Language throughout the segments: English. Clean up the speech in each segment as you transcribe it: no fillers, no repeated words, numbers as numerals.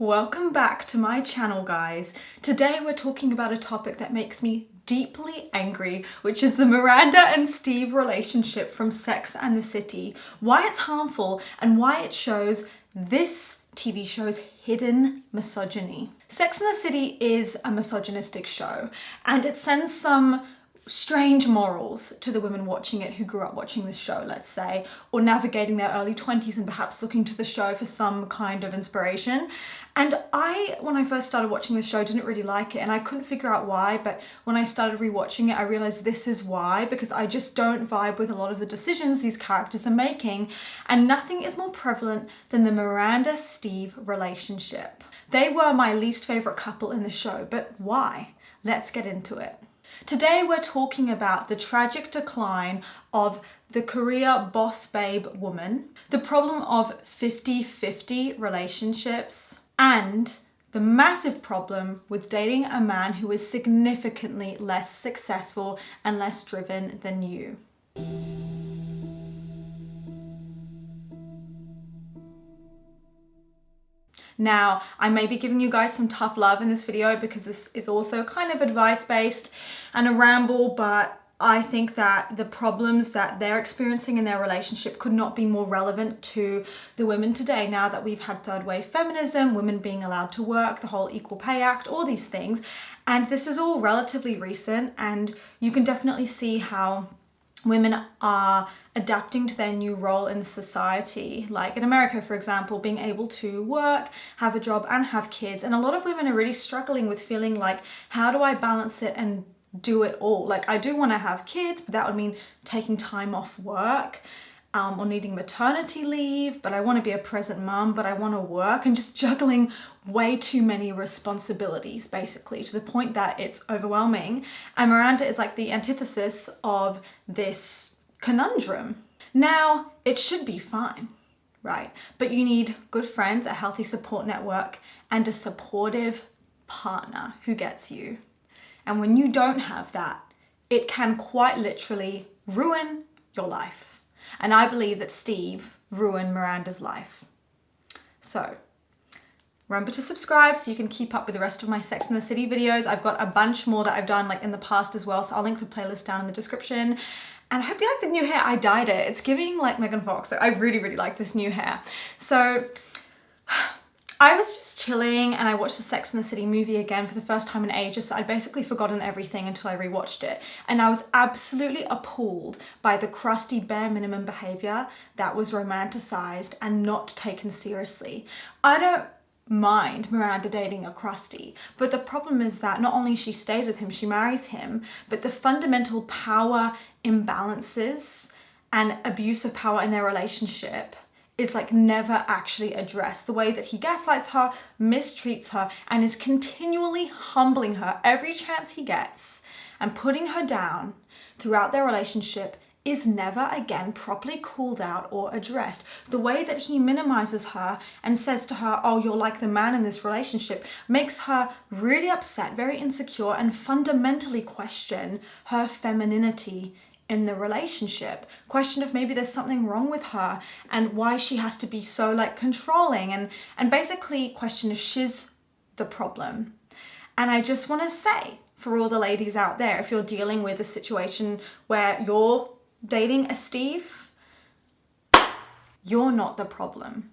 Welcome back to my channel, guys. Today we're talking about a topic that makes me deeply angry, which is the Miranda and Steve relationship from Sex and the City, why it's harmful and why it shows this TV show's hidden misogyny. Sex and the City is a misogynistic show and it sends some strange morals to the women watching it who grew up watching this show, let's say, or navigating their early 20s and perhaps looking to the show for some kind of inspiration. And when I first started watching the show, didn't really like it and I couldn't figure out why, but when I started rewatching it, I realized this is why, because I just don't vibe with a lot of the decisions these characters are making, and nothing is more prevalent than the Miranda-Steve relationship. They were my least favorite couple in the show, but why? Let's get into it. Today we're talking about the tragic decline of the career boss babe woman, the problem of 50-50 relationships, and the massive problem with dating a man who is significantly less successful and less driven than you. Now, I may be giving you guys some tough love in this video because this is also kind of advice-based and a ramble, but I think that the problems that they're experiencing in their relationship could not be more relevant to the women today, now that we've had third wave feminism, women being allowed to work, the whole Equal Pay Act, all these things. And this is all relatively recent, and you can definitely see how women are adapting to their new role in society. Like in America, for example, being able to work, have a job and have kids. And a lot of women are really struggling with feeling like, how do I balance it and do it all? Like, I do want to have kids, but that would mean taking time off work or needing maternity leave, but I want to be a present mum, but I want to work, and just juggling way too many responsibilities, basically, to the point that it's overwhelming. And Miranda is like the antithesis of this conundrum. Now, it should be fine, right? But you need good friends, a healthy support network, and a supportive partner who gets you. And when you don't have that, it can quite literally ruin your life. And I believe that Steve ruined Miranda's life. So remember to subscribe so you can keep up with the rest of my Sex and the City videos. I've got a bunch more that I've done like in the past as well, so I'll link the playlist down in the description. And I hope you like the new hair. I dyed it. It's giving like Megan Fox. I really, really like this new hair. So I was just chilling and I watched the Sex and the City movie again for the first time in ages, so I'd basically forgotten everything until I rewatched it. And I was absolutely appalled by the crusty bare minimum behavior that was romanticized and not taken seriously. I don't mind Miranda dating a crusty, but the problem is that not only she stays with him, she marries him, but the fundamental power imbalances and abuse of power in their relationship is like never actually addressed. The way that he gaslights her, mistreats her, and is continually humbling her every chance he gets and putting her down throughout their relationship is never again properly called out or addressed. The way that he minimizes her and says to her, oh, you're like the man in this relationship, makes her really upset, very insecure, and fundamentally question her femininity in the relationship. Question if maybe there's something wrong with her and why she has to be so like controlling, and basically question if she's the problem. And I just want to say, for all the ladies out there, if you're dealing with a situation where you're dating a Steve, you're not the problem.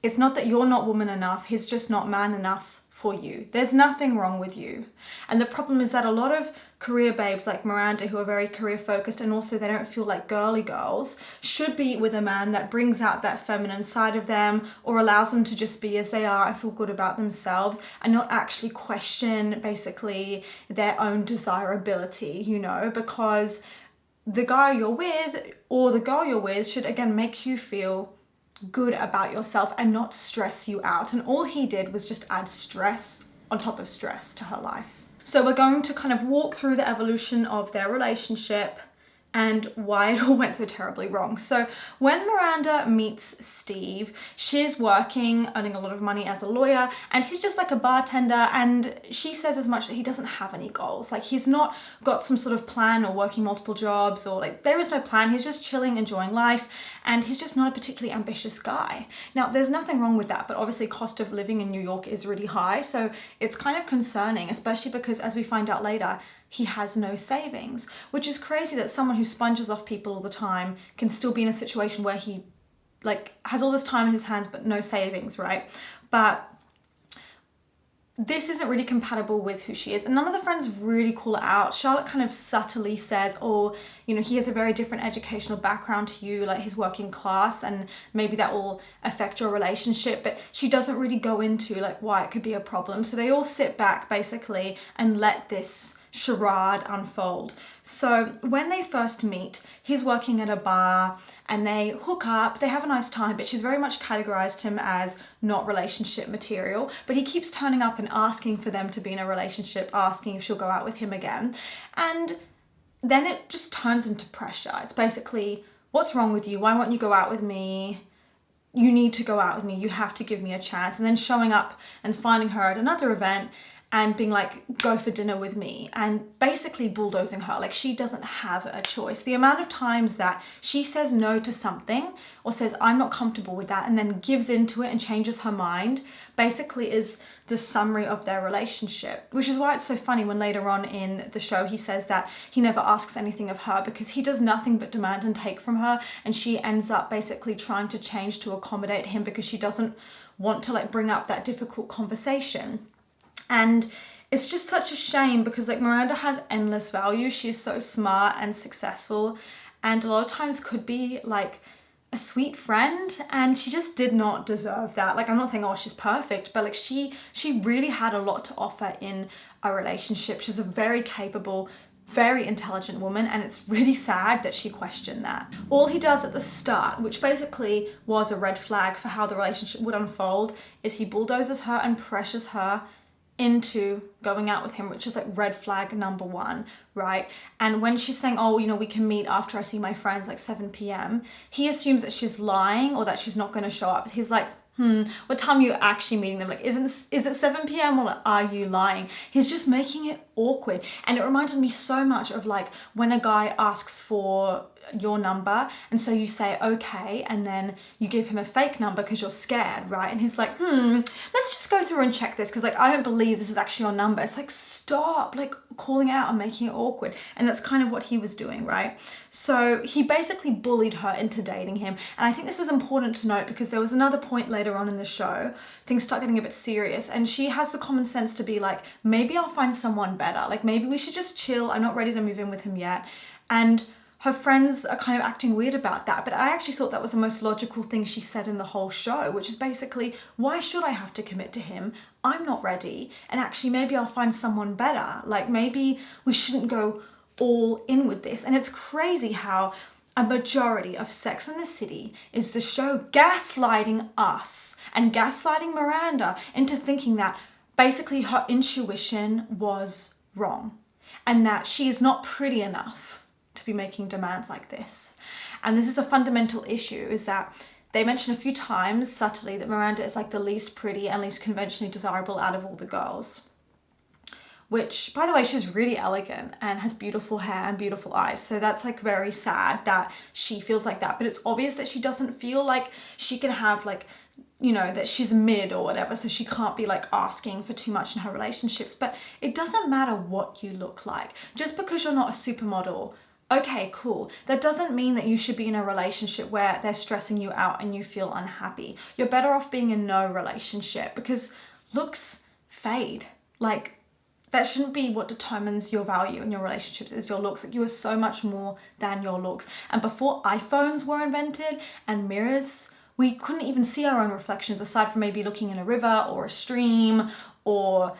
It's not that you're not woman enough, he's just not man enough for you. There's nothing wrong with you. And the problem is that a lot of career babes like Miranda, who are very career focused and also they don't feel like girly girls, should be with a man that brings out that feminine side of them or allows them to just be as they are and feel good about themselves and not actually question basically their own desirability, you know, because the guy you're with or the girl you're with should again make you feel good about yourself and not stress you out. And all he did was just add stress on top of stress to her life. So we're going to kind of walk through the evolution of their relationship and why it all went so terribly wrong. So when Miranda meets Steve, she's working, earning a lot of money as a lawyer, and he's just like a bartender, and she says as much that he doesn't have any goals. Like, he's not got some sort of plan or working multiple jobs, or like, there is no plan. He's just chilling, enjoying life, and he's just not a particularly ambitious guy. Now, there's nothing wrong with that, but obviously cost of living in New York is really high, so it's kind of concerning, especially because, as we find out later, he has no savings, which is crazy that someone who sponges off people all the time can still be in a situation where he like has all this time in his hands but no savings, right? But this isn't really compatible with who she is, and none of the friends really call it out. Charlotte kind of subtly says, oh, you know, he has a very different educational background to you, like he's working class, and maybe that will affect your relationship, but she doesn't really go into like why it could be a problem. So they all sit back basically and let this charade unfold. So when they first meet, he's working at a bar and they hook up, they have a nice time, but she's very much categorized him as not relationship material, but he keeps turning up and asking for them to be in a relationship, asking if she'll go out with him again. And then it just turns into pressure. It's basically, what's wrong with you? Why won't you go out with me? You need to go out with me. You have to give me a chance. And then showing up and finding her at another event and being like, go for dinner with me, and basically bulldozing her. Like, she doesn't have a choice. The amount of times that she says no to something or says, I'm not comfortable with that, and then gives into it and changes her mind, basically is the summary of their relationship. Which is why it's so funny when later on in the show he says that he never asks anything of her because he does nothing but demand and take from her, and she ends up basically trying to change to accommodate him because she doesn't want to like bring up that difficult conversation. And it's just such a shame because like Miranda has endless value. She's so smart and successful, and a lot of times could be like a sweet friend, and she just did not deserve that. Like, I'm not saying, oh, she's perfect, but like she really had a lot to offer in a relationship. She's a very capable, very intelligent woman, and it's really sad that she questioned that. All he does at the start, which basically was a red flag for how the relationship would unfold, is he bulldozes her and pressures her into going out with him, which is like red flag number one, right? And when she's saying, oh, you know, we can meet after I see my friends like 7 p.m, he assumes that she's lying or that she's not going to show up. He's like, what time are you actually meeting them? Like, is it 7 p.m. or like, are you lying? He's just making it awkward. And it reminded me so much of like when a guy asks for your number, and so you say okay, and then you give him a fake number because you're scared, right? And he's like, let's just go through and check this because like I don't believe this is actually your number. It's like, stop like calling out and making it awkward. And that's kind of what he was doing, right? So he basically bullied her into dating him. And I think this is important to note because there was another point later on in the show, things start getting a bit serious, and she has the common sense to be like, maybe I'll find someone better, like maybe we should just chill, I'm not ready to move in with him yet. And her friends are kind of acting weird about that, but I actually thought that was the most logical thing she said in the whole show, which is basically, why should I have to commit to him? I'm not ready, and actually maybe I'll find someone better. Like, maybe we shouldn't go all in with this. And it's crazy how a majority of Sex and the City is the show gaslighting us and gaslighting Miranda into thinking that basically her intuition was wrong and that she is not pretty enough to be making demands like this. And this is a fundamental issue, is that they mention a few times subtly that Miranda is like the least pretty and least conventionally desirable out of all the girls. Which, by the way, she's really elegant and has beautiful hair and beautiful eyes. So that's like very sad that she feels like that. But it's obvious that she doesn't feel like she can have like, you know, that she's mid or whatever. So she can't be like asking for too much in her relationships. But it doesn't matter what you look like. Just because you're not a supermodel, okay, cool. That doesn't mean that you should be in a relationship where they're stressing you out and you feel unhappy. You're better off being in no relationship because looks fade. Like, that shouldn't be what determines your value in your relationships, is your looks. Like, you are so much more than your looks. And before iPhones were invented and mirrors, we couldn't even see our own reflections aside from maybe looking in a river or a stream, or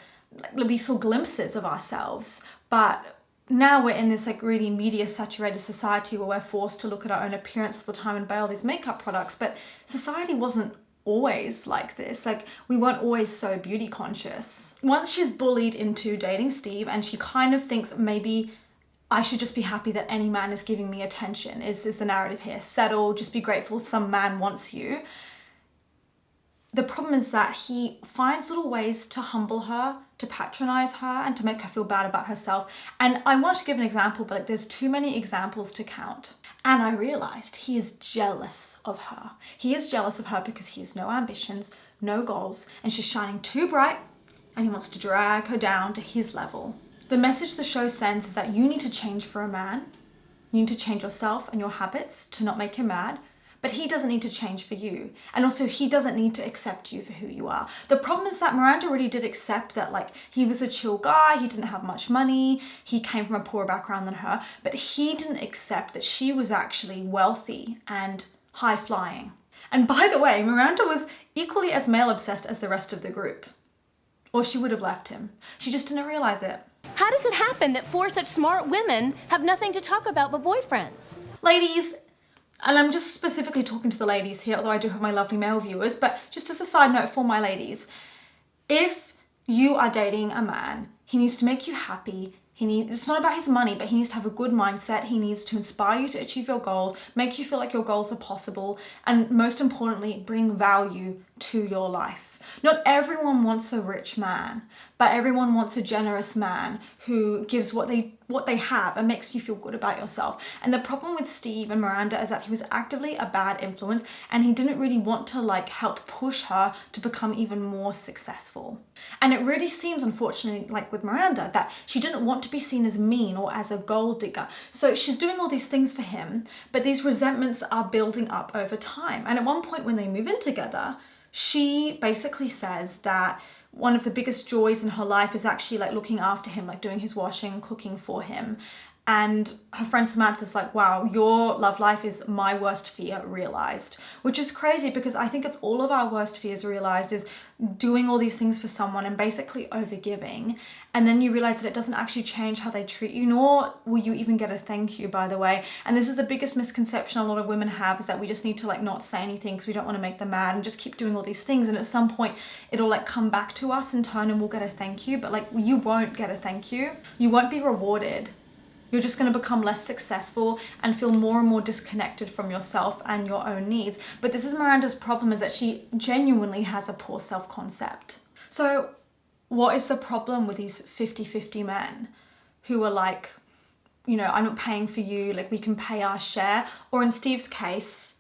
like, we saw glimpses of ourselves. But now we're in this like really media saturated society where we're forced to look at our own appearance all the time and buy all these makeup products. But society wasn't always like this. Like, we weren't always so beauty conscious. Once she's bullied into dating Steve and she kind of thinks maybe I should just be happy that any man is giving me attention, is the narrative here. Settle, just be grateful some man wants you. The problem is that he finds little ways to humble her, to patronize her, and to make her feel bad about herself. And I want to give an example, but like, there's too many examples to count. And I realized he is jealous of her. He is jealous of her because he has no ambitions, no goals, and she's shining too bright, and he wants to drag her down to his level. The message the show sends is that you need to change for a man. You need to change yourself and your habits to not make him mad. But he doesn't need to change for you. And also he doesn't need to accept you for who you are. The problem is that Miranda really did accept that, like, he was a chill guy, he didn't have much money, he came from a poorer background than her, but he didn't accept that she was actually wealthy and high flying. And by the way, Miranda was equally as male obsessed as the rest of the group. Or she would have left him. She just didn't realize it. How does it happen that 4 such smart women have nothing to talk about but boyfriends? Ladies, and I'm just specifically talking to the ladies here, although I do have my lovely male viewers, but just as a side note for my ladies, if you are dating a man, he needs to make you happy. It's not about his money, but he needs to have a good mindset. He needs to inspire you to achieve your goals, make you feel like your goals are possible, and most importantly, bring value to your life. Not everyone wants a rich man, but everyone wants a generous man who gives what they have and makes you feel good about yourself. And the problem with Steve and Miranda is that he was actively a bad influence, and he didn't really want to like help push her to become even more successful. And it really seems, unfortunately, like with Miranda, that she didn't want to be seen as mean or as a gold digger. So she's doing all these things for him, but these resentments are building up over time. And at one point when they move in together, she basically says that one of the biggest joys in her life is actually like looking after him, like doing his washing, cooking for him. And her friend Samantha's like, wow, your love life is my worst fear realized, which is crazy because I think it's all of our worst fears realized, is doing all these things for someone and basically overgiving. And then you realize that it doesn't actually change how they treat you, nor will you even get a thank you, by the way. And this is the biggest misconception a lot of women have, is that we just need to like not say anything because we don't want to make them mad and just keep doing all these things. And at some point it'll like come back to us in turn and we'll get a thank you, but like you won't get a thank you. You won't be rewarded. You're just going to become less successful and feel more and more disconnected from yourself and your own needs. But this is Miranda's problem, is that she genuinely has a poor self-concept. So what is the problem with these 50-50 men who are like, you know, I'm not paying for you, like we can pay our share? Or in Steve's case,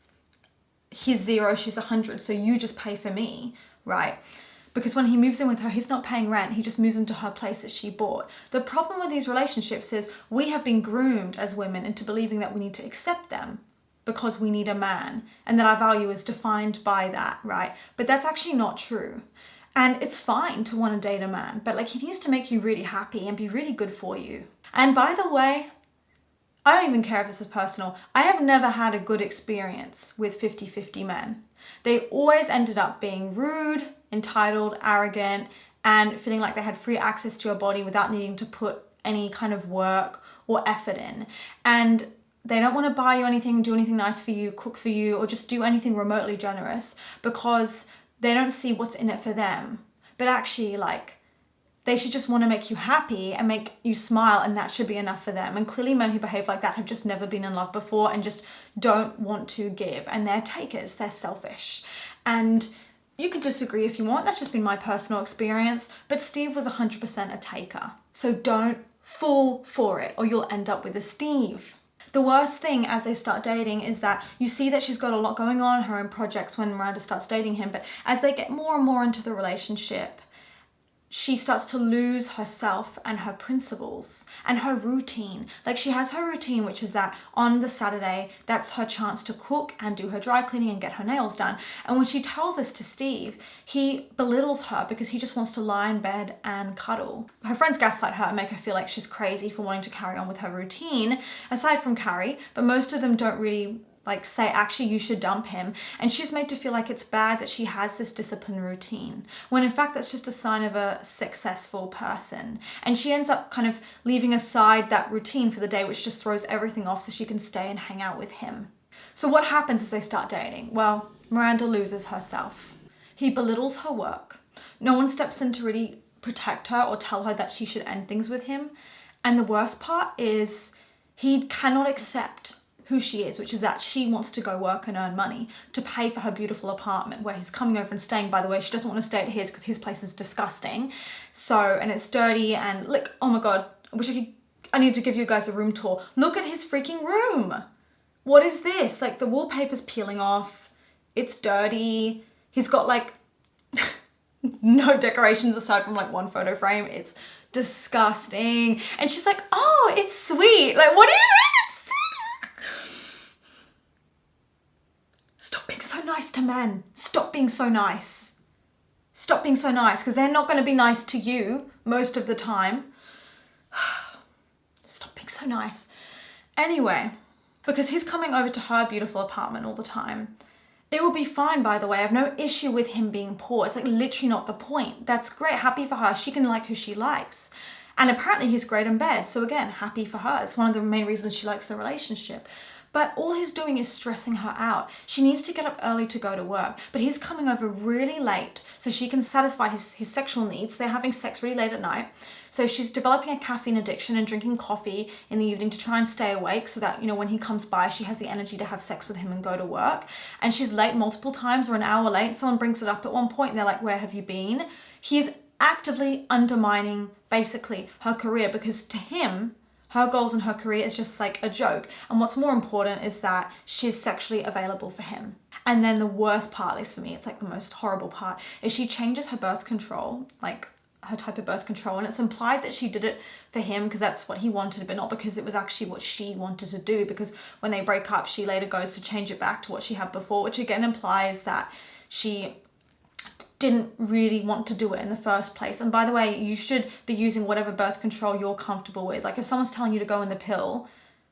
he's 0, she's 100, so you just pay for me, right? Because when he moves in with her, he's not paying rent, he just moves into her place that she bought. The problem with these relationships is we have been groomed as women into believing that we need to accept them because we need a man, and that our value is defined by that, right? But that's actually not true. And it's fine to want to date a man, but like he needs to make you really happy and be really good for you. And by the way, I don't even care if this is personal, I have never had a good experience with 50-50 men. They always ended up being rude, entitled, arrogant, and feeling like they had free access to your body without needing to put any kind of work or effort in. And they don't want to buy you anything, do anything nice for you, cook for you, or just do anything remotely generous because they don't see what's in it for them. But actually, like, they should just want to make you happy and make you smile, and that should be enough for them. And clearly men who behave like that have just never been in love before and just don't want to give, and they're takers, they're selfish. And you can disagree if you want, that's just been my personal experience, but Steve was 100% a taker. So don't fall for it or you'll end up with a Steve. The worst thing as they start dating is that you see that she's got a lot going on, her own projects, when Miranda starts dating him, but as they get more and more into the relationship, she starts to lose herself and her principles and her routine. Like, she has her routine, which is that on the Saturday, that's her chance to cook and do her dry cleaning and get her nails done. And when she tells this to Steve, he belittles her because he just wants to lie in bed and cuddle. Her friends gaslight her and make her feel like she's crazy for wanting to carry on with her routine, aside from Carrie, but most of them don't really like say, actually, you should dump him. And she's made to feel like it's bad that she has this disciplined routine, when in fact that's just a sign of a successful person. And she ends up kind of leaving aside that routine for the day, which just throws everything off so she can stay and hang out with him. So what happens as they start dating? Well, Miranda loses herself. He belittles her work. No one steps in to really protect her or tell her that she should end things with him. And the worst part is He cannot accept who she is, which is that she wants to go work and earn money to pay for her beautiful apartment where he's coming over and staying. By the way, she doesn't want to stay at his because his place is disgusting. So, and it's dirty and look, oh my God, I need to give you guys a room tour. Look at his freaking room. What is this? Like the wallpaper's peeling off. It's dirty. He's got like no decorations aside from like one photo frame. It's disgusting. And she's like, oh, it's sweet. Like, what do you mean it's sweet? Stop being so nice to men. Stop being so nice. Stop being so nice because they're not going to be nice to you most of the time. Stop being so nice. Anyway, because he's coming over to her beautiful apartment all the time. It will be fine, by the way. I have no issue with him being poor. It's like literally not the point. That's great. Happy for her. She can like who she likes. And apparently he's great in bed. So again, happy for her. It's one of the main reasons she likes the relationship. But all he's doing is stressing her out. She needs to get up early to go to work, but he's coming over really late so she can satisfy his sexual needs. They're having sex really late at night. So she's developing a caffeine addiction and drinking coffee in the evening to try and stay awake so that, you know, when he comes by, she has the energy to have sex with him and go to work. And she's late multiple times or an hour late. Someone brings it up at one point and they're like, where have you been? He's actively undermining basically her career because to him, her goals and her career is just like a joke. And what's more important is that she's sexually available for him. And then the worst part, at least for me, it's like the most horrible part, is she changes her birth control, like her type of birth control. And it's implied that she did it for him because that's what he wanted, but not because it was actually what she wanted to do. Because when they break up, she later goes to change it back to what she had before, which again implies that she didn't really want to do it in the first place. And by the way, you should be using whatever birth control you're comfortable with. Like if someone's telling you to go in the pill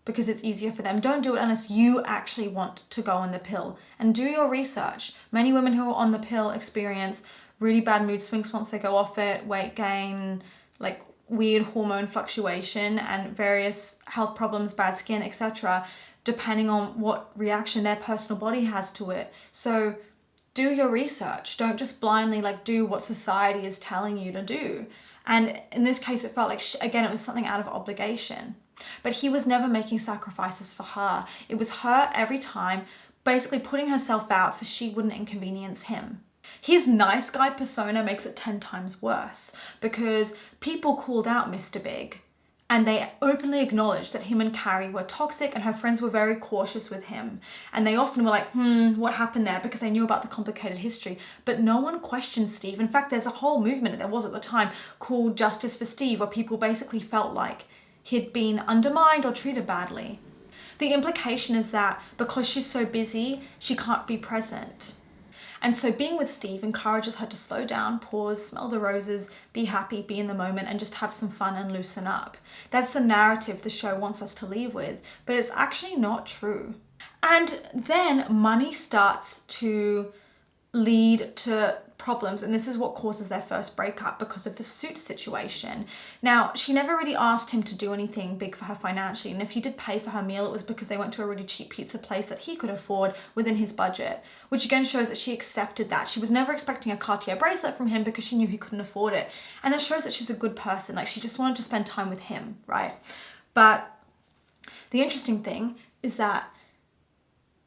because it's easier for them, don't do it unless you actually want to go on the pill. And do your research. Many women who are on the pill experience really bad mood swings once they go off it, weight gain, like weird hormone fluctuation and various health problems, bad skin, etc., depending on what reaction their personal body has to it. So do your research. Don't just blindly like do what society is telling you to do. And in this case, it felt like, again, it was something out of obligation. But he was never making sacrifices for her. It was her every time, basically putting herself out so she wouldn't inconvenience him. His nice guy persona makes it 10 times worse because people called out Mr. Big and they openly acknowledged that him and Carrie were toxic and her friends were very cautious with him. And they often were like, what happened there? Because they knew about the complicated history. But no one questioned Steve. In fact, there's a whole movement, there was at the time, called Justice for Steve, where people basically felt like he'd been undermined or treated badly. The implication is that because she's so busy, she can't be present. And so being with Steve encourages her to slow down, pause, smell the roses, be happy, be in the moment, and just have some fun and loosen up. That's the narrative the show wants us to leave with, but it's actually not true. And then money starts to lead to problems, and this is what causes their first breakup because of the suit situation. Now, she never really asked him to do anything big for her financially, and if he did pay for her meal, it was because they went to a really cheap pizza place that he could afford within his budget, which again shows that she accepted that. She was never expecting a Cartier bracelet from him because she knew he couldn't afford it, and that shows that she's a good person. Like, she just wanted to spend time with him, right? But the interesting thing is that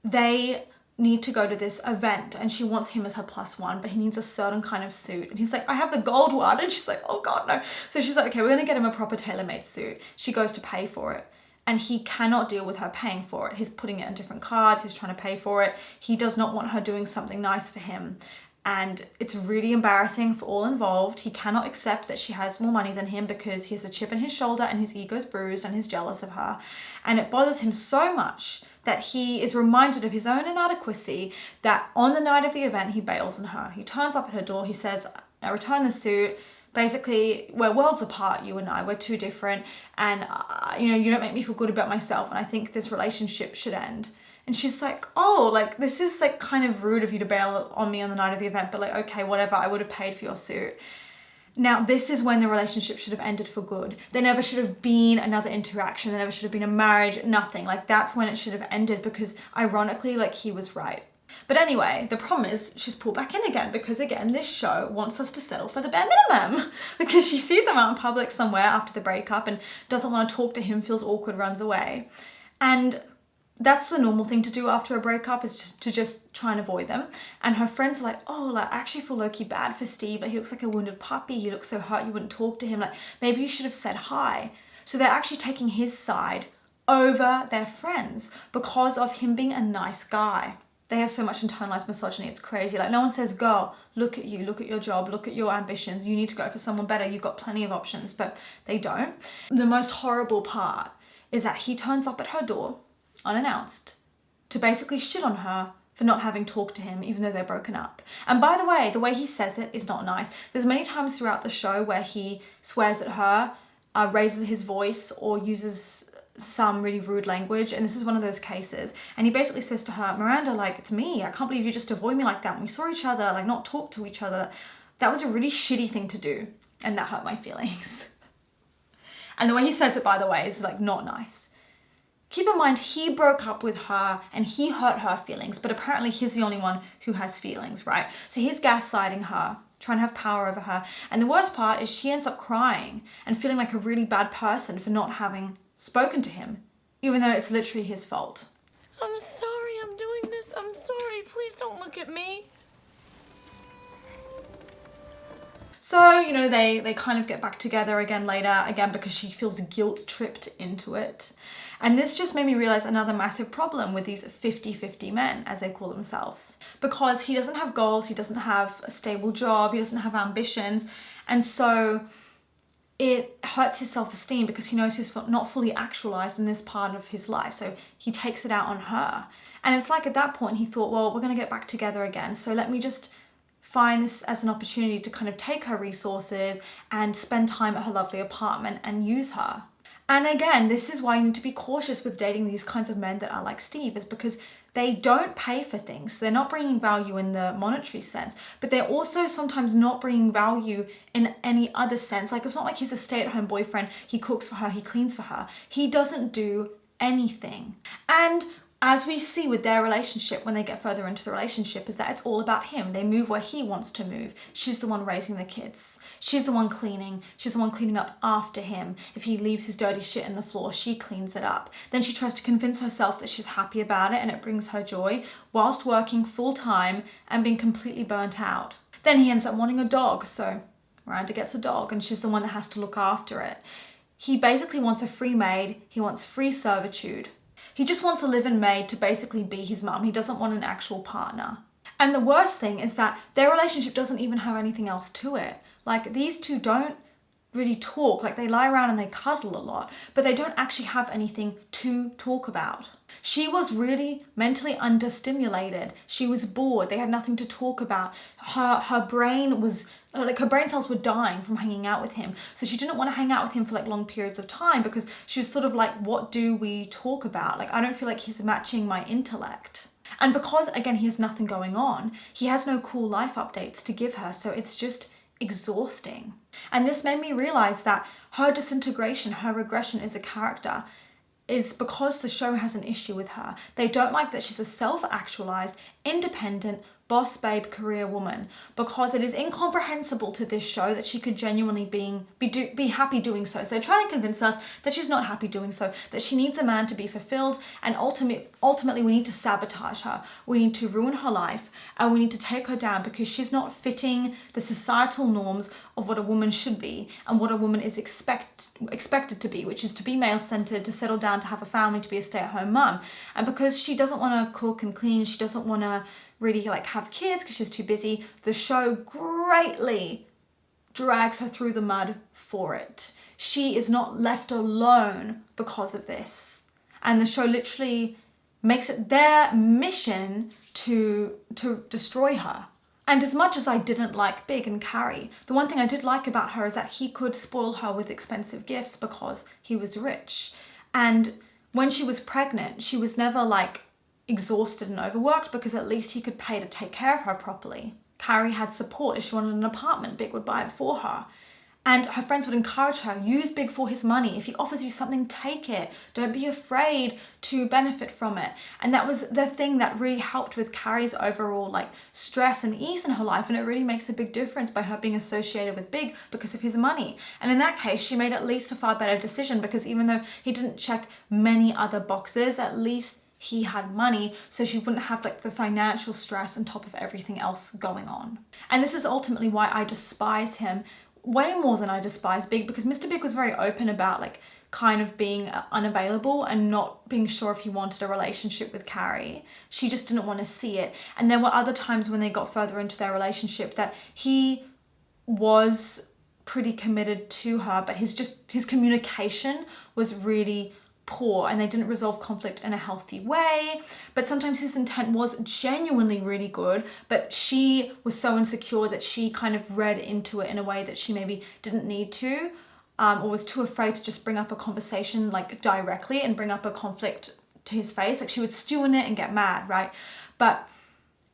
they need to go to this event and she wants him as her plus one, but he needs a certain kind of suit. And he's like, I have the gold one. And she's like, oh God, no. So she's like, okay, we're gonna get him a proper tailor-made suit. She goes to pay for it and he cannot deal with her paying for it. He's putting it on different cards. He's trying to pay for it. He does not want her doing something nice for him. And it's really embarrassing for all involved. He cannot accept that she has more money than him because he has a chip in his shoulder and his ego's bruised and he's jealous of her. And it bothers him so much that he is reminded of his own inadequacy that on the night of the event, he bails on her. He turns up at her door. He says, I return the suit. Basically, we're worlds apart, you and I. We're too different. And, you don't make me feel good about myself. And I think this relationship should end. And she's like, oh, like, this is like kind of rude of you to bail on me on the night of the event. But like, okay, whatever. I would have paid for your suit. Now, this is when the relationship should have ended for good. There never should have been another interaction. There never should have been a marriage, nothing. Like, that's when it should have ended because ironically, like, he was right. But anyway, the problem is she's pulled back in again because, again, this show wants us to settle for the bare minimum because she sees him out in public somewhere after the breakup and doesn't want to talk to him, feels awkward, runs away. And that's the normal thing to do after a breakup, is to just try and avoid them. And her friends are like, oh, like, I actually feel low-key bad for Steve. Like, he looks like a wounded puppy. He looks so hurt you wouldn't talk to him. Like, maybe you should have said hi. So they're actually taking his side over their friends because of him being a nice guy. They have so much internalized misogyny, it's crazy. Like, no one says, girl, look at you, look at your job, look at your ambitions. You need to go for someone better. You've got plenty of options, but they don't. The most horrible part is that he turns up at her door unannounced to basically shit on her for not having talked to him, even though they're broken up. And by the way he says it is not nice. There's many times throughout the show where he swears at her, raises his voice, or uses some really rude language, and this is one of those cases. And he basically says to her, Miranda, like, it's me. I can't believe you just avoid me like that. When we saw each other, like, not talk to each other. That was a really shitty thing to do, and that hurt my feelings. And the way he says it, by the way, is like not nice. Keep in mind, he broke up with her and he hurt her feelings, but apparently he's the only one who has feelings, right? So he's gaslighting her, trying to have power over her. And the worst part is she ends up crying and feeling like a really bad person for not having spoken to him, even though it's literally his fault. I'm sorry I'm doing this. I'm sorry. Please don't look at me. So, you know, they kind of get back together again later, again, because she feels guilt tripped into it. And this just made me realize another massive problem with these 50-50 men, as they call themselves. Because he doesn't have goals, he doesn't have a stable job, he doesn't have ambitions. And so it hurts his self-esteem because he knows he's not fully actualized in this part of his life. So he takes it out on her. And it's like at that point he thought, well, we're going to get back together again. So let me just find this as an opportunity to kind of take her resources and spend time at her lovely apartment and use her. And again, this is why you need to be cautious with dating these kinds of men that are like Steve, is because they don't pay for things. They're not bringing value in the monetary sense, but they're also sometimes not bringing value in any other sense. Like, it's not like he's a stay-at-home boyfriend. He cooks for her, he cleans for her. He doesn't do anything. And as we see with their relationship, when they get further into the relationship, is that it's all about him. They move where he wants to move. She's the one raising the kids. She's the one cleaning. She's the one cleaning up after him. If he leaves his dirty shit in the floor, she cleans it up. Then she tries to convince herself that she's happy about it and it brings her joy, whilst working full time and being completely burnt out. Then he ends up wanting a dog, so Miranda gets a dog and she's the one that has to look after it. He basically wants a free maid. He wants free servitude. He just wants a live-in maid to basically be his mum. He doesn't want an actual partner. And the worst thing is that their relationship doesn't even have anything else to it. Like, these two don't really talk. Like, they lie around and they cuddle a lot, but they don't actually have anything to talk about. She was really mentally understimulated. She was bored. They had nothing to talk about. Her brain was, like, her brain cells were dying from hanging out with him. So she didn't want to hang out with him for like long periods of time because she was sort of like, what do we talk about? Like, I don't feel like he's matching my intellect. And because, again, he has nothing going on, he has no cool life updates to give her. So it's just exhausting. And this made me realize that her disintegration, her regression as a character, is because the show has an issue with her. They don't like that she's a self-actualized, independent, boss babe career woman, because it is incomprehensible to this show that she could genuinely be happy doing so. So they're trying to convince us that she's not happy doing so, that she needs a man to be fulfilled, and ultimately we need to sabotage her. We need to ruin her life, and we need to take her down because she's not fitting the societal norms of what a woman should be and what a woman is expected to be, which is to be male-centered, to settle down, to have a family, to be a stay-at-home mum. And because she doesn't want to cook and clean, she doesn't want to really like have kids because she's too busy, the show greatly drags her through the mud for it. She is not left alone because of this. And the show literally makes it their mission to destroy her. And as much as I didn't like Big and Carrie, the one thing I did like about her is that he could spoil her with expensive gifts because he was rich. And when she was pregnant, she was never like exhausted and overworked because at least he could pay to take care of her properly. Carrie had support. If she wanted an apartment, Big would buy it for her. And her friends would encourage her, use Big for his money. If he offers you something, take it. Don't be afraid to benefit from it. And that was the thing that really helped with Carrie's overall like stress and ease in her life. And it really makes a big difference by her being associated with Big because of his money. And in that case, she made at least a far better decision, because even though he didn't check many other boxes, at least he had money, so she wouldn't have like the financial stress on top of everything else going on. And this is ultimately why I despise him way more than I despise Big, because Mr. Big was very open about like kind of being unavailable and not being sure if he wanted a relationship with Carrie. She just didn't want to see it. And there were other times when they got further into their relationship that he was pretty committed to her, but his communication was really poor, and they didn't resolve conflict in a healthy way. But sometimes his intent was genuinely really good, but she was so insecure that she kind of read into it in a way that she maybe didn't need to, or was too afraid to just bring up a conversation like directly and bring up a conflict to his face. Like she would stew in it and get mad, right? But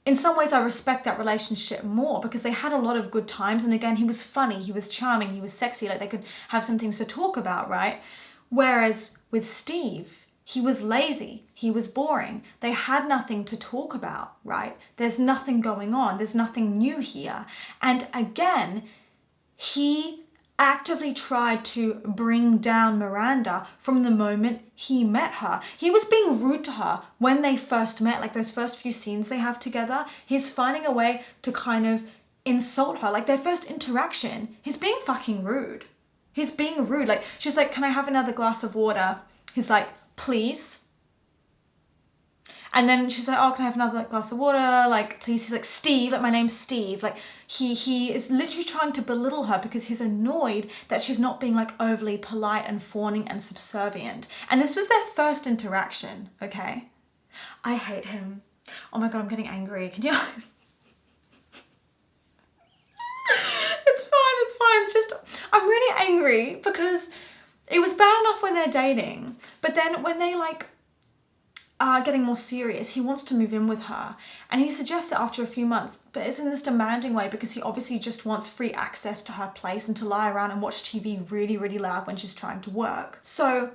in some ways I respect that relationship more, because they had a lot of good times. And again, he was funny, he was charming, he was sexy, like they could have some things to talk about, right? Whereas with Steve, he was lazy, he was boring. They had nothing to talk about, right? There's nothing going on, there's nothing new here. And again, he actively tried to bring down Miranda from the moment he met her. He was being rude to her when they first met, like those first few scenes they have together. He's finding a way to kind of insult her, like their first interaction. He's being fucking rude. He's being rude. Like, she's like, can I have another glass of water? He's like, please. And then she's like, oh, can I have another glass of water? Like, please. He's like, Steve, like, my name's Steve. Like, he is literally trying to belittle her because he's annoyed that she's not being like overly polite and fawning and subservient. And this was their first interaction, okay? I hate him. Oh my God, I'm getting angry. Can you? It's fine. It's just, I'm really angry because it was bad enough when they're dating, but then when they like are getting more serious, he wants to move in with her, and he suggests it after a few months, but it's in this demanding way because he obviously just wants free access to her place and to lie around and watch TV really, really loud when she's trying to work. So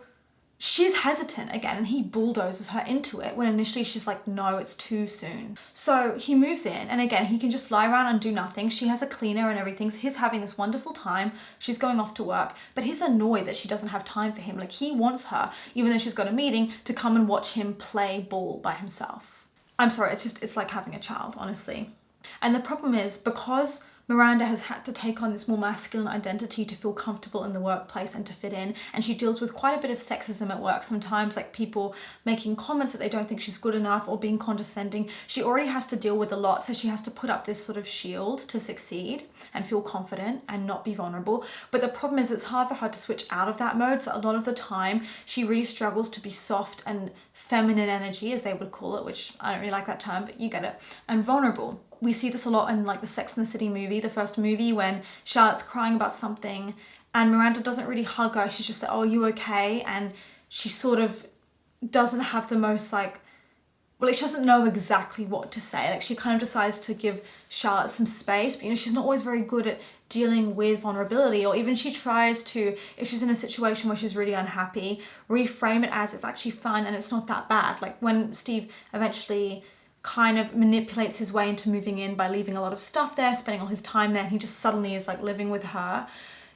she's hesitant again, and he bulldozes her into it when initially she's like, no, it's too soon. So he moves in, and again, he can just lie around and do nothing. She has a cleaner and everything, so he's having this wonderful time. She's going off to work, but he's annoyed that she doesn't have time for him. Like, he wants her, even though she's got a meeting, to come and watch him play ball by himself. I'm sorry, it's like having a child, honestly. And the problem is, because Miranda has had to take on this more masculine identity to feel comfortable in the workplace and to fit in, and she deals with quite a bit of sexism at work sometimes, like people making comments that they don't think she's good enough or being condescending. She already has to deal with a lot, so she has to put up this sort of shield to succeed and feel confident and not be vulnerable. But the problem is it's hard for her to switch out of that mode, so a lot of the time she really struggles to be soft and feminine energy, as they would call it, which I don't really like that term, but you get it, and vulnerable. We see this a lot in like the Sex and the City movie, the first movie, when Charlotte's crying about something and Miranda doesn't really hug her. She's just like, oh, are you okay? And she sort of doesn't have the most like, well, she doesn't know exactly what to say. Like, she kind of decides to give Charlotte some space, but you know, she's not always very good at dealing with vulnerability, or even she tries to, if she's in a situation where she's really unhappy, reframe it as it's actually fun and it's not that bad. Like when Steve eventually kind of manipulates his way into moving in by leaving a lot of stuff there, spending all his time there, and he just suddenly is like living with her.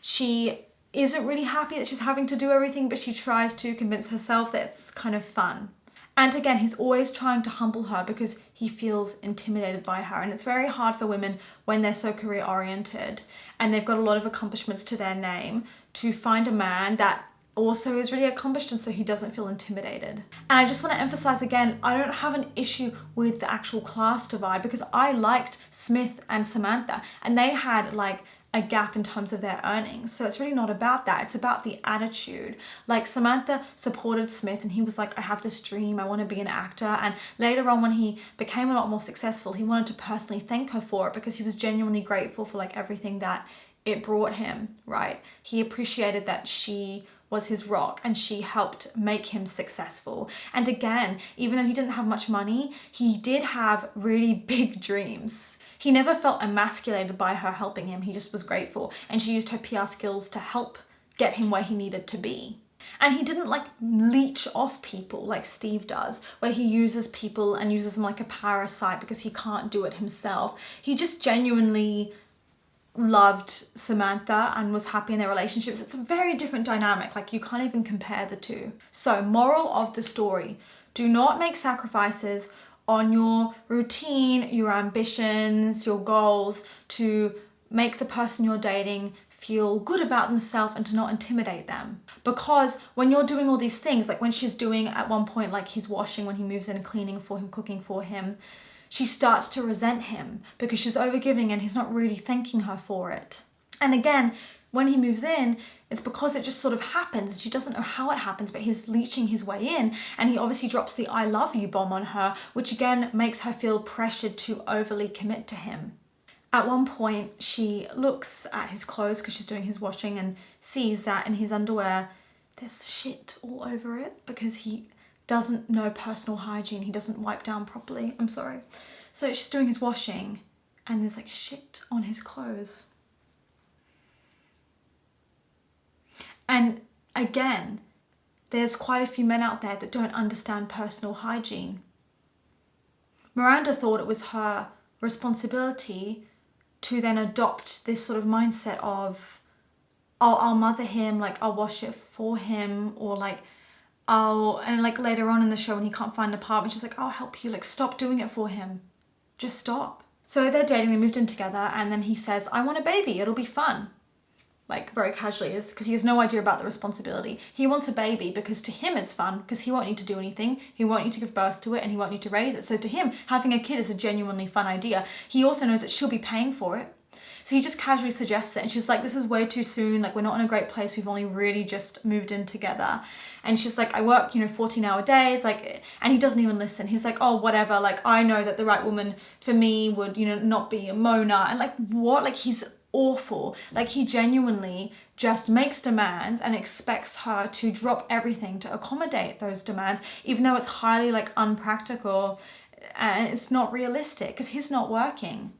She isn't really happy that she's having to do everything, but she tries to convince herself that it's kind of fun. And again, he's always trying to humble her because he feels intimidated by her. And it's very hard for women when they're so career oriented and they've got a lot of accomplishments to their name to find a man that also is really accomplished, and so he doesn't feel intimidated. And I just want to emphasize again, I don't have an issue with the actual class divide, because I liked Smith and Samantha and they had like a gap in terms of their earnings. So it's really not about that. It's about the attitude. Like, Samantha supported Smith and he was like, I have this dream, I want to be an actor. And later on, when he became a lot more successful, he wanted to personally thank her for it because he was genuinely grateful for like everything that it brought him, right? He appreciated that she was his rock and she helped make him successful. And again, even though he didn't have much money, he did have really big dreams. He never felt emasculated by her helping him. He just was grateful. And she used her PR skills to help get him where he needed to be. And he didn't like leech off people like Steve does, where he uses people and uses them like a parasite because he can't do it himself. He just genuinely loved Samantha and was happy in their relationships. It's a very different dynamic. Like, you can't even compare the two. So, moral of the story, do not make sacrifices on your routine, your ambitions, your goals to make the person you're dating feel good about themselves and to not intimidate them. Because when you're doing all these things, like when she's doing at one point, like he's washing when he moves in and cleaning for him, cooking for him, she starts to resent him because she's overgiving and he's not really thanking her for it. And again, when he moves in, it's because it just sort of happens. She doesn't know how it happens, but he's leeching his way in, and he obviously drops the I love you bomb on her, which again makes her feel pressured to overly commit to him. At one point, she looks at his clothes because she's doing his washing and sees that in his underwear, there's shit all over it because he doesn't know personal hygiene. He doesn't wipe down properly. I'm sorry. So she's doing his washing and there's like shit on his clothes. And again, there's quite a few men out there that don't understand personal hygiene. Miranda thought it was her responsibility to then adopt this sort of mindset of, oh, I'll mother him, like I'll wash it for him, or like, and like later on in the show when he can't find an apartment, she's like, I'll help you, like stop doing it for him. Just stop. So they're dating, they moved in together, and then he says, I want a baby, it'll be fun. Like very casually, is because he has no idea about the responsibility. He wants a baby because to him it's fun because he won't need to do anything. He won't need to give birth to it and he won't need to raise it. So to him, having a kid is a genuinely fun idea. He also knows that she'll be paying for it. So he just casually suggests it and she's like, this is way too soon. Like, we're not in a great place. We've only really just moved in together. And she's like, I work, 14-hour days. Like, and he doesn't even listen. He's like, oh, whatever. Like, I know that the right woman for me would, not be a Mona. And like, what? Like, he's awful. Like, he genuinely just makes demands and expects her to drop everything to accommodate those demands, even though it's highly like unpractical and it's not realistic because he's not working.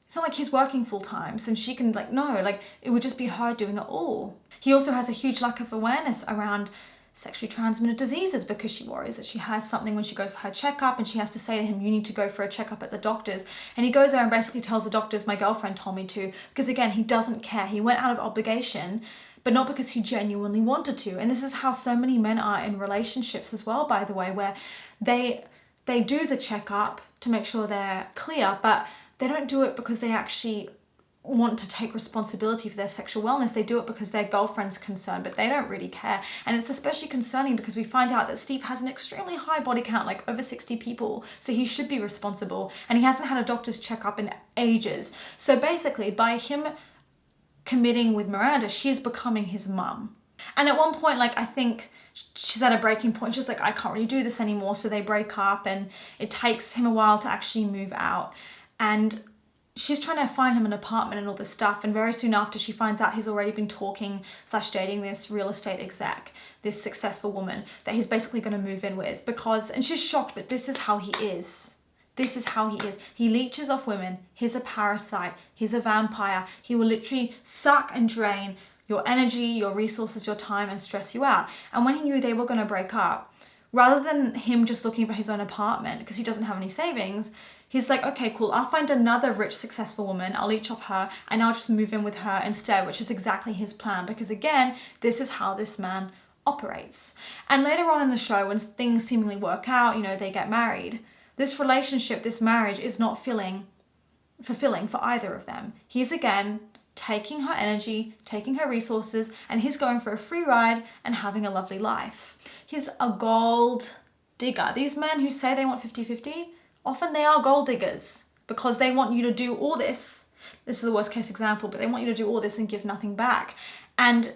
It's not like he's working full time, so she can it would just be her doing it all. He also has a huge lack of awareness around sexually transmitted diseases because she worries that she has something when she goes for her checkup, and she has to say to him, you need to go for a checkup at the doctor's. And he goes there and basically tells the doctors, my girlfriend told me to, because again, he doesn't care. He went out of obligation, but not because he genuinely wanted to. And this is how so many men are in relationships as well, by the way, where they do the checkup to make sure they're clear, but they don't do it because they actually want to take responsibility for their sexual wellness. They do it because their girlfriend's concerned, but they don't really care. And it's especially concerning because we find out that Steve has an extremely high body count, like over 60 people. So he should be responsible. And he hasn't had a doctor's checkup in ages. So basically, by him committing with Miranda, she's becoming his mum. And at one point, I think she's at a breaking point. She's like, I can't really do this anymore. So they break up, and it takes him a while to actually move out. And she's trying to find him an apartment and all this stuff. And very soon after, she finds out he's already been talking/dating this real estate exec, this successful woman that he's basically going to move in with and she's shocked, but this is how he is. This is how he is. He leeches off women. He's a parasite. He's a vampire. He will literally suck and drain your energy, your resources, your time, and stress you out. And when he knew they were going to break up, rather than him just looking for his own apartment because he doesn't have any savings, he's like, okay, cool, I'll find another rich, successful woman, I'll leech off her, and I'll just move in with her instead, which is exactly his plan, because again, this is how this man operates. And later on in the show, when things seemingly work out, they get married, this relationship, this marriage is not fulfilling for either of them. He's again taking her energy, taking her resources, and he's going for a free ride and having a lovely life. He's a gold digger. These men who say they want 50-50, often they are gold diggers because they want you to do all this. This is the worst case example, but they want you to do all this and give nothing back. And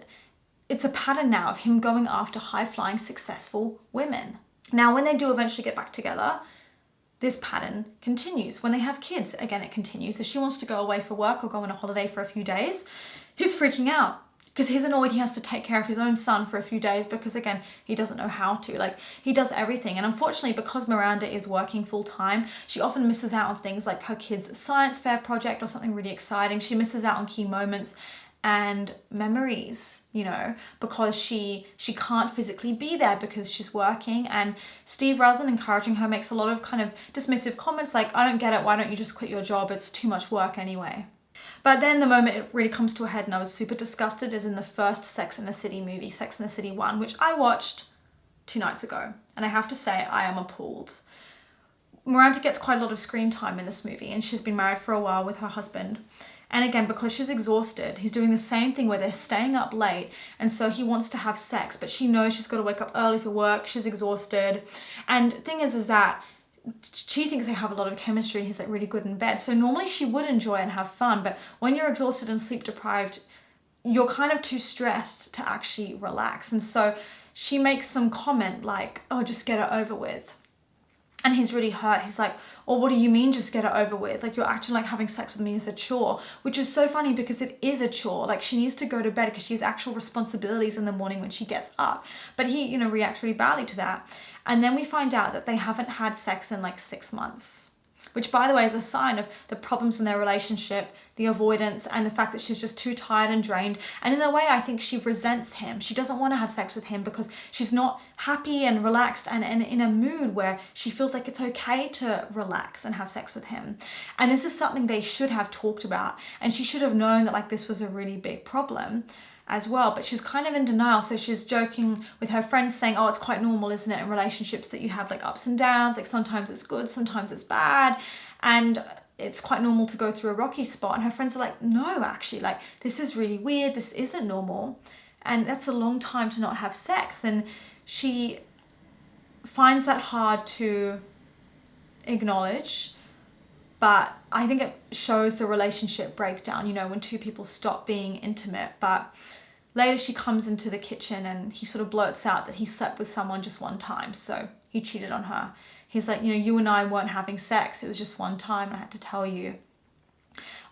it's a pattern now of him going after high-flying, successful women. Now, when they do eventually get back together, this pattern continues. When they have kids, again, it continues. So she wants to go away for work or go on a holiday for a few days. He's freaking out because he's annoyed he has to take care of his own son for a few days because, again, he doesn't know how to. Like, he does everything. And unfortunately, because Miranda is working full time, she often misses out on things like her kid's science fair project or something really exciting. She misses out on key moments and memories, you know, because she can't physically be there because she's working. And Steve, rather than encouraging her, makes a lot of kind of dismissive comments like, I don't get it, why don't you just quit your job? It's too much work anyway. But then the moment it really comes to a head and I was super disgusted is in the first Sex and the City movie, Sex and the City 1, which I watched 2 nights ago. And I have to say, I am appalled. Miranda gets quite a lot of screen time in this movie, and she's been married for a while with her husband. And again, because she's exhausted, he's doing the same thing where they're staying up late, and so he wants to have sex, but she knows she's got to wake up early for work, she's exhausted. And the thing is that she thinks they have a lot of chemistry and he's like really good in bed. So normally she would enjoy and have fun, but when you're exhausted and sleep deprived, you're kind of too stressed to actually relax. And so she makes some comment like, oh, just get it over with. And he's really hurt. He's like, oh, what do you mean just get it over with? Like, you're acting like having sex with me is a chore, which is so funny because it is a chore. Like, she needs to go to bed because she has actual responsibilities in the morning when she gets up. But he, you know, reacts really badly to that. And then we find out that they haven't had sex in like 6 months, which, by the way, is a sign of the problems in their relationship, the avoidance, and the fact that she's just too tired and drained. And in a way, I think she resents him. She doesn't want to have sex with him because she's not happy and relaxed and in a mood where she feels like it's okay to relax and have sex with him. And this is something they should have talked about. And she should have known that like this was a really big problem as well, but she's kind of in denial. So she's joking with her friends saying, oh, it's quite normal, isn't it, in relationships that you have like ups and downs, like sometimes it's good, sometimes it's bad, and it's quite normal to go through a rocky spot. And her friends are like, no, actually, like, this is really weird, this isn't normal, and that's a long time to not have sex. And she finds that hard to acknowledge, but I think it shows the relationship breakdown, you know, when two people stop being intimate. But later she comes into the kitchen and he sort of blurts out that he slept with someone just one time, so he cheated on her. He's like, you know, you and I weren't having sex, it was just one time, and I had to tell you.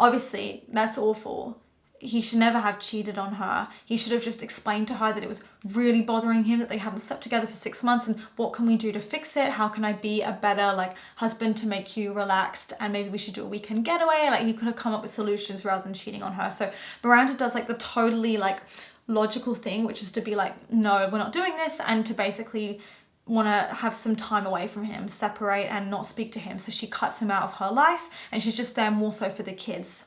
Obviously, that's awful. He should never have cheated on her. He should have just explained to her that it was really bothering him that they hadn't slept together for 6 months, and what can we do to fix it? How can I be a better like husband to make you relaxed? And maybe we should do a weekend getaway. Like, he could have come up with solutions rather than cheating on her. So Miranda does like the totally like logical thing, which is to be like, no, we're not doing this, and to basically want to have some time away from him, separate and not speak to him. So she cuts him out of her life, and she's just there more so for the kids.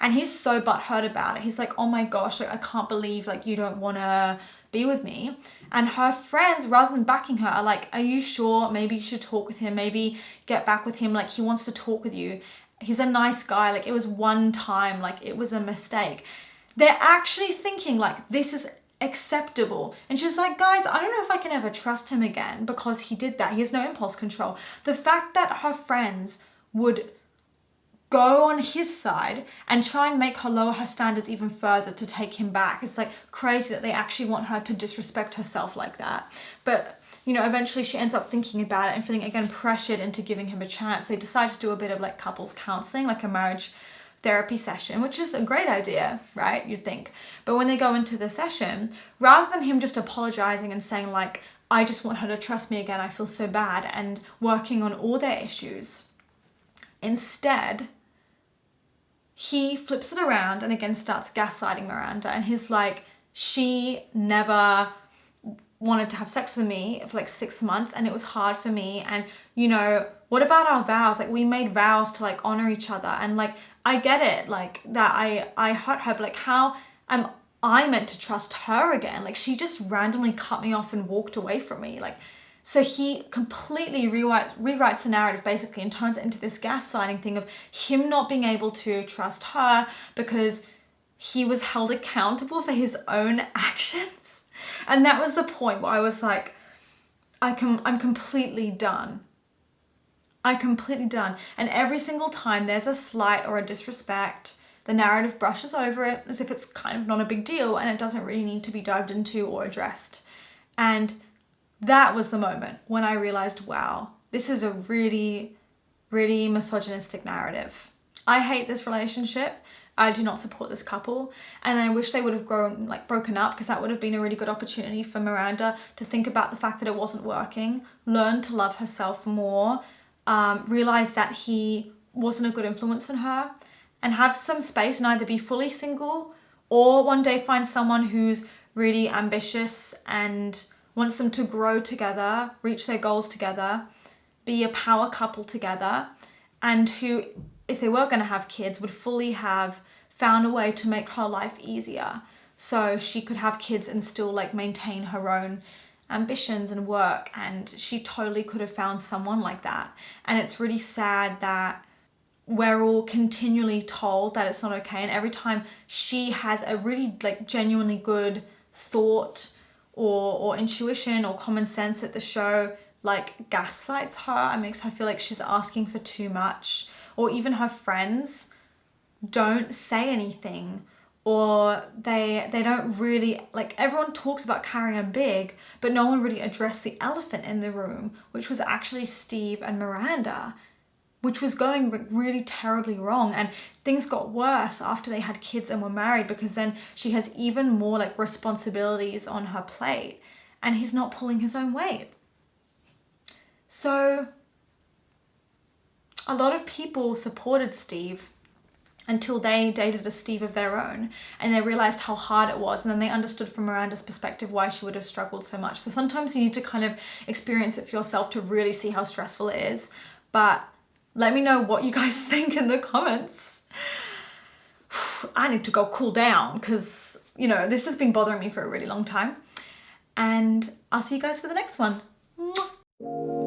And he's so butthurt about it. He's like, oh my gosh, like, I can't believe like you don't want to be with me. And her friends, rather than backing her, are like, are you sure? Maybe you should talk with him. Maybe get back with him. Like, he wants to talk with you. He's a nice guy. Like, it was one time. Like, it was a mistake. They're actually thinking like this is acceptable. And she's like, guys, I don't know if I can ever trust him again because he did that. He has no impulse control. The fact that her friends would go on his side and try and make her lower her standards even further to take him back. It's like crazy that they actually want her to disrespect herself like that. But, you know, eventually she ends up thinking about it and feeling again pressured into giving him a chance. They decide to do a bit of like couples counseling, like a marriage therapy session, which is a great idea, right? You'd think. But when they go into the session, rather than him just apologizing and saying like, I just want her to trust me again, I feel so bad, and working on all their issues, instead, he flips it around and again starts gaslighting Miranda. And he's like, she never wanted to have sex with me for like 6 months and it was hard for me. And, you know, what about our vows? Like, we made vows to like honor each other. And like, I get it, like that I hurt her, but like, how am I meant to trust her again? Like, she just randomly cut me off and walked away from me. Like, so he completely rewrites the narrative basically and turns it into this gaslighting thing of him not being able to trust her because he was held accountable for his own actions. And that was the point where I was like, I'm completely done. I'm completely done. And every single time there's a slight or a disrespect, the narrative brushes over it as if it's kind of not a big deal and it doesn't really need to be dived into or addressed. And that was the moment when I realized, wow, this is a really, really misogynistic narrative. I hate this relationship. I do not support this couple, and I wish they would have broken up, because that would have been a really good opportunity for Miranda to think about the fact that it wasn't working, learn to love herself more, realize that he wasn't a good influence on her, and have some space and either be fully single or one day find someone who's really ambitious and wants them to grow together, reach their goals together, be a power couple together, and who, if they were going to have kids, would fully have found a way to make her life easier so she could have kids and still like maintain her own ambitions and work. And she totally could have found someone like that. And it's really sad that we're all continually told that it's not okay, and every time she has a really like genuinely good thought or intuition or common sense, that the show like gaslights her and makes her feel like she's asking for too much. Or even her friends don't say anything, or they don't really, like, everyone talks about Carrie and Big, but no one really addressed the elephant in the room, which was actually Steve and Miranda, which was going really terribly wrong. And things got worse after they had kids and were married, because then she has even more like responsibilities on her plate, and he's not pulling his own weight. So a lot of people supported Steve until they dated a Steve of their own, and they realized how hard it was, and then they understood from Miranda's perspective why she would have struggled so much. So sometimes you need to kind of experience it for yourself to really see how stressful it is. But let me know what you guys think in the comments. I need to go cool down, because, you know, this has been bothering me for a really long time. And I'll see you guys for the next one. Mwah.